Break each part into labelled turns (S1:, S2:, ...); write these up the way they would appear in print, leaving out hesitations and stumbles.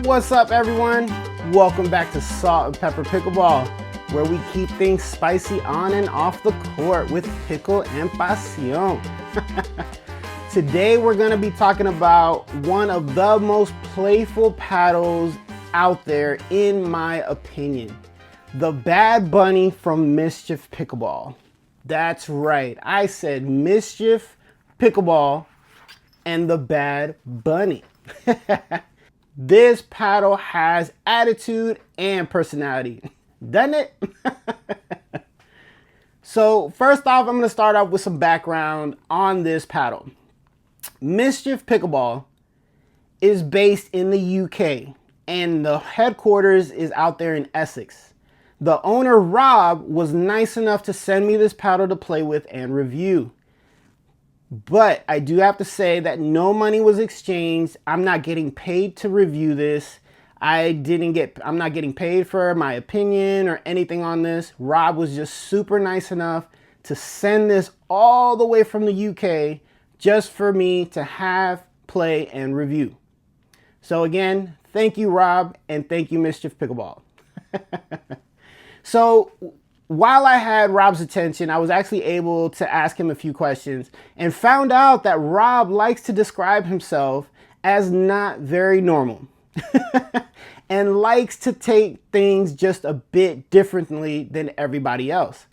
S1: What's up, everyone? Welcome back to Salt and Pepper Pickleball, where we keep things spicy on and off the court with Pickle and Pasión. Today we're going to be talking about one of the most playful paddles out there, in my opinion. The Bad Bunny from Mischief Pickleball. That's right, I said Mischief Pickleball and the Bad Bunny. This paddle has attitude and personality, doesn't it? So first off, I'm going to start off with some background on this paddle. Mischief Pickleball is based in the UK and the headquarters is out there in Essex. The owner, Rob, was nice enough to send me this paddle to play with and review. But I do have to say that no money was exchanged. I'm not getting paid to review this. I'm not getting paid for my opinion or anything on this. Rob was just super nice enough to send this all the way from the UK just for me to have, play, and review. So again, thank you, Rob, and thank you, Mischief Pickleball. So while I had Rob's attention, I was actually able to ask him a few questions and found out that Rob likes to describe himself as not very normal and likes to take things just a bit differently than everybody else.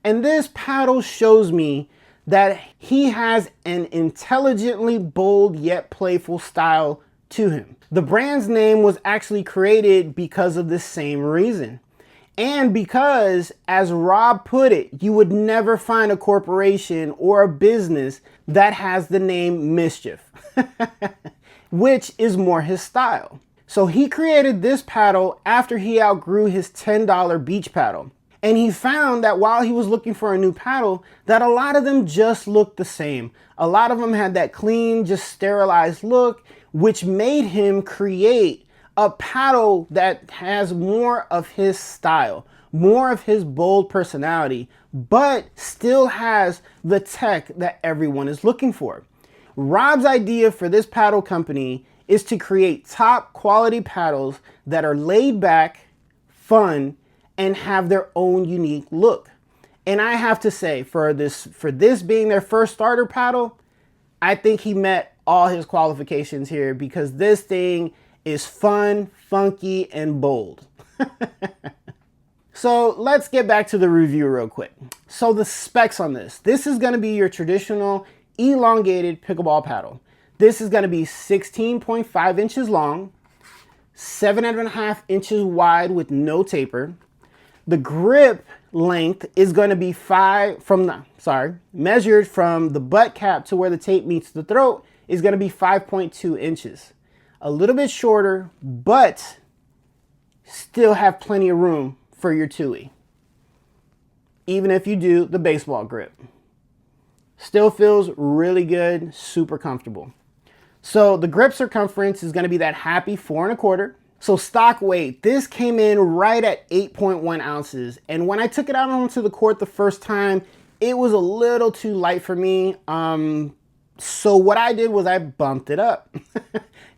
S1: And this paddle shows me that he has an intelligently bold yet playful style to him. The brand's name was actually created because of the same reason. And because, as Rob put it, you would never find a corporation or a business that has the name Mischief, which is more his style. So he created this paddle after he outgrew his $10 beach paddle. And he found that while he was looking for a new paddle, that a lot of them just looked the same. A lot of them had that clean, just sterilized look, which made him create a paddle that has more of his style, more of his bold personality, but still has the tech that everyone is looking for. Rob's idea for this paddle company is to create top quality paddles that are laid back, fun, and have their own unique look. And I have to say, for this being their first starter paddle, I think he met all his qualifications here, because this thing is fun, funky, and bold. So let's get back to the review real quick. So the specs on this. This is going to be your traditional elongated pickleball paddle. This is going to be 16.5 inches long, 7.5 inches wide with no taper. The grip length is going to be measured from the butt cap to where the tape meets the throat is going to be 5.2 inches. A little bit shorter, but still have plenty of room for your tui. Even if you do the baseball grip. Still feels really good, super comfortable. So the grip circumference is going to be that happy 4 1/4. So stock weight, this came in right at 8.1 ounces. And when I took it out onto the court the first time, it was a little too light for me. So what I did was I bumped it up.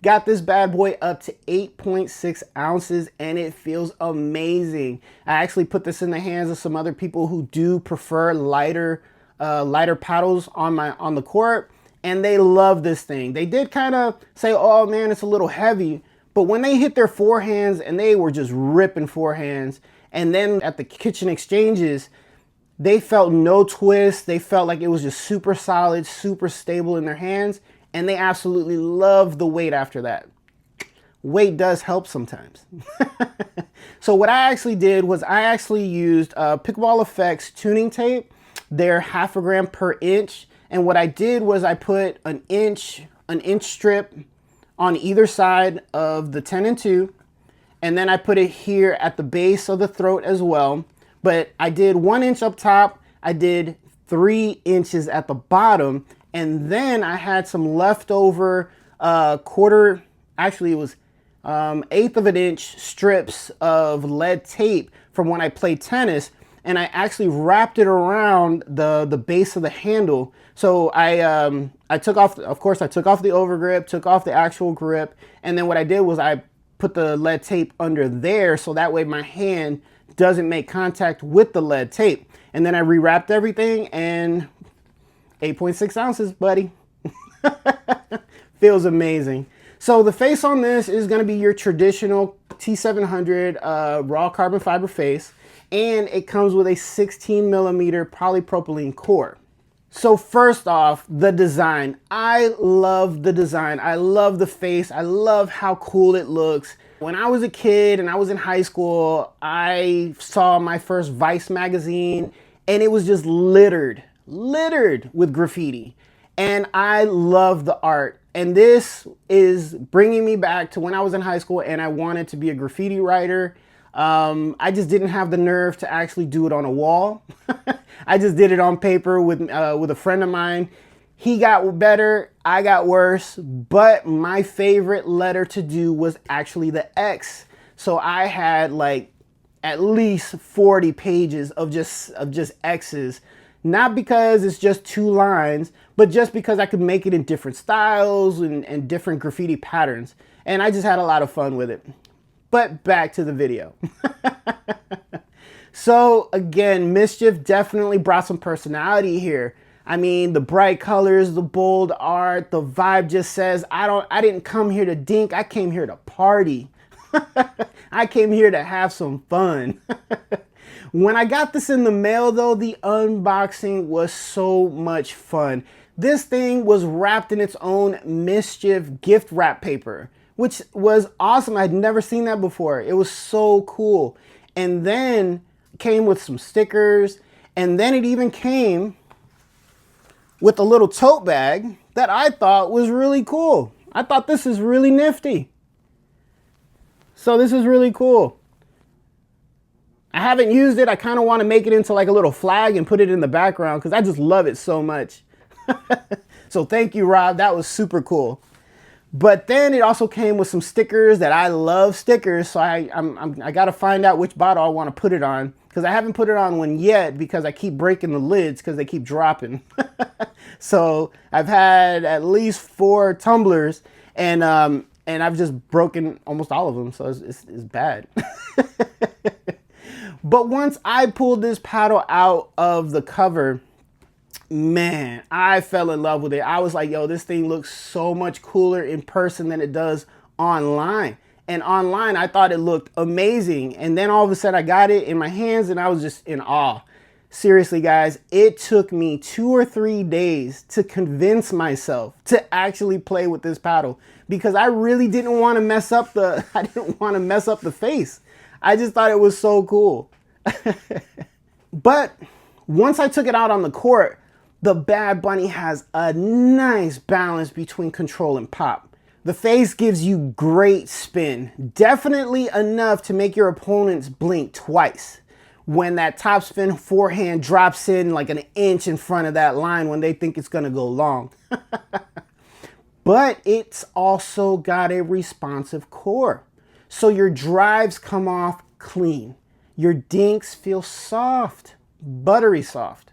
S1: Got this bad boy up to 8.6 ounces and it feels amazing. I actually put this in the hands of some other people who do prefer lighter paddles on the court, and they love this thing. They did kind of say, oh man, it's a little heavy, but when they hit their forehands, and they were just ripping forehands, and then at the kitchen exchanges, they felt no twist. They felt like it was just super solid, super stable in their hands, and they absolutely loved the weight after that. Weight does help sometimes. So what I actually did was I actually used Pickleball Effects tuning tape. They're 0.5 gram per inch. And what I did was I put an inch strip on either side of the 10 and 2. And then I put it here at the base of the throat as well. But I did 1 inch up top. I did 3 inches at the bottom. And then I had some leftover it was 1/8 of an inch strips of lead tape from when I played tennis. And I actually wrapped it around the base of the handle. So I took off, of course, I took off the overgrip, took off the actual grip. And then what I did was I put the lead tape under there so that way my hand doesn't make contact with the lead tape. And then I rewrapped everything, and 8.6 ounces, buddy. Feels amazing. So the face on this is going to be your traditional T700 raw carbon fiber face, and it comes with a 16 millimeter polypropylene core. So first off, the design. I love the design. I love the face. I love how cool it looks. When I was a kid and I was in high school, I saw my first Vice magazine, and it was just littered with graffiti. And I love the art. And this is bringing me back to when I was in high school and I wanted to be a graffiti writer. I just didn't have the nerve to actually do it on a wall. I just did it on paper with a friend of mine. He got better, I got worse, but my favorite letter to do was actually the X. So I had like at least 40 pages of just X's. Not because it's just 2 lines, but just because I could make it in different styles and different graffiti patterns. And I just had a lot of fun with it. But back to the video. So again, Mischief definitely brought some personality here. I mean, the bright colors, the bold art, the vibe just says, I didn't come here to dink, I came here to party. I came here to have some fun. When I got this in the mail though, the unboxing was so much fun. This thing was wrapped in its own Mischief gift wrap paper, which was awesome. I'd never seen that before. It was so cool. And then it came with some stickers, and then it even came with a little tote bag that I thought was really cool. I thought this is really nifty. So this is really cool. I haven't used it. I kind of want to make it into like a little flag and put it in the background because I just love it so much. So thank you, Rob. That was super cool. But then it also came with some stickers that I love stickers. So I got to find out which bottle I want to put it on, because I haven't put it on one yet because I keep breaking the lids because they keep dropping. So I've had at least 4 tumblers, and I've just broken almost all of them. So it's bad. But once I pulled this paddle out of the cover, man, I fell in love with it. I was like, yo, this thing looks so much cooler in person than it does online. And online, I thought it looked amazing. And then all of a sudden I got it in my hands and I was just in awe. Seriously, guys, it took me 2 or 3 days to convince myself to actually play with this paddle, because I really didn't want to mess up the face. I just thought it was so cool. But once I took it out on the court, the Bad Bunny has a nice balance between control and pop. The face gives you great spin, definitely enough to make your opponents blink twice when that topspin forehand drops in like an inch in front of that line when they think it's gonna go long. But it's also got a responsive core, so your drives come off clean. Your dinks feel soft, buttery soft.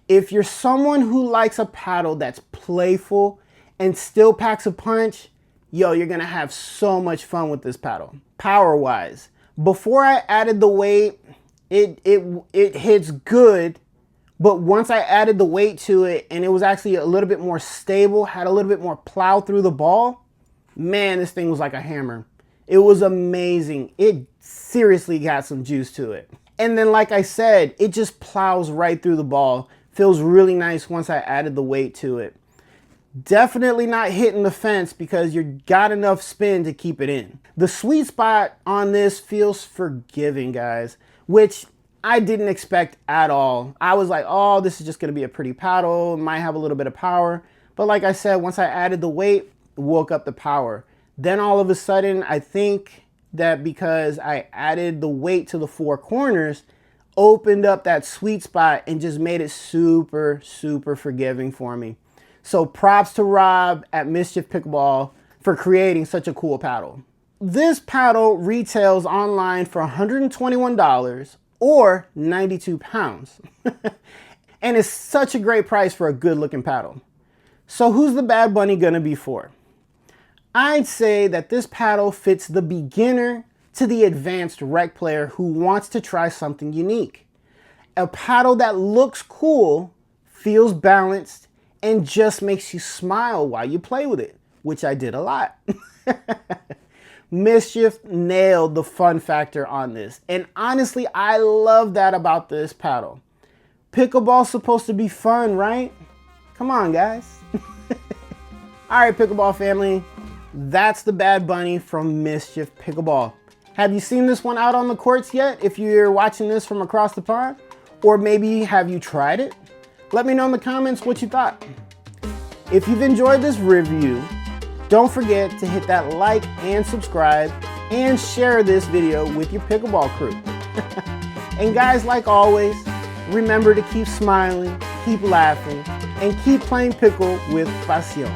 S1: If you're someone who likes a paddle that's playful and still packs a punch, yo, you're gonna have so much fun with this paddle. Power-wise, before I added the weight, it hits good, but once I added the weight to it and it was actually a little bit more stable, had a little bit more plow through the ball, man, this thing was like a hammer. It was amazing. It seriously got some juice to it. And then, like I said, it just plows right through the ball. Feels really nice once I added the weight to it. Definitely not hitting the fence because you got enough spin to keep it in. The sweet spot on this feels forgiving, guys, which I didn't expect at all. I was like, oh, this is just gonna be a pretty paddle, might have a little bit of power. But like I said, once I added the weight, it woke up the power. Then all of a sudden, I think that because I added the weight to the 4 corners, opened up that sweet spot and just made it super, super forgiving for me. So props to Rob at Mischief Pickleball for creating such a cool paddle. This paddle retails online for $121 or 92 pounds. And it's such a great price for a good looking paddle. So who's the Bad Bunny gonna be for? I'd say that this paddle fits the beginner to the advanced rec player who wants to try something unique. A paddle that looks cool, feels balanced, and just makes you smile while you play with it, which I did a lot. Mischief nailed the fun factor on this, and honestly, I love that about this paddle. Pickleball's supposed to be fun, right? Come on, guys. All right, Pickleball family, that's the Bad Bunny from Mischief Pickleball. Have you seen this one out on the courts yet if you're watching this from across the pond? Or maybe have you tried it? Let me know in the comments what you thought. If you've enjoyed this review, don't forget to hit that like and subscribe and share this video with your pickleball crew. And guys, like always, remember to keep smiling, keep laughing, and keep playing pickle with pasión.